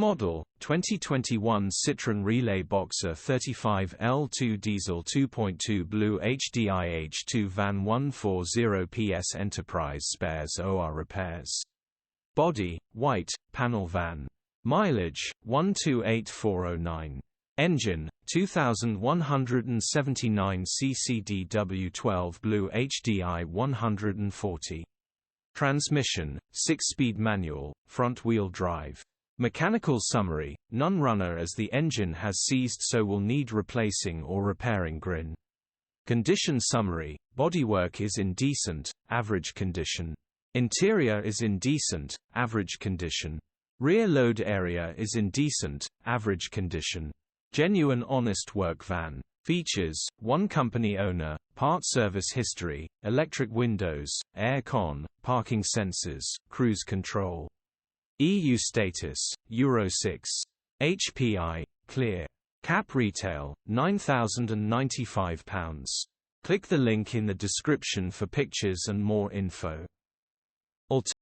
Model, 2021 Citroën Relay Boxer 35L2 Diesel 2.2 BlueHDi H2 van 140 PS Enterprise Spares OR Repairs. Body, white, panel van. Mileage, 128409. Engine, 2179 cc DW12 BlueHDi 140. Transmission, 6-speed manual, front-wheel drive. Mechanical summary, non-runner as the engine has seized, so will need replacing or repairing grin. Condition summary, bodywork is in decent, average condition. Interior is in decent, average condition. Rear load area is in decent, average condition. Genuine honest work van. Features: 1 company owner, part service history, electric windows, air con, parking sensors, cruise control. EU status, Euro 6. HPI, clear. Cap retail, £9,095. Click the link in the description for pictures and more info.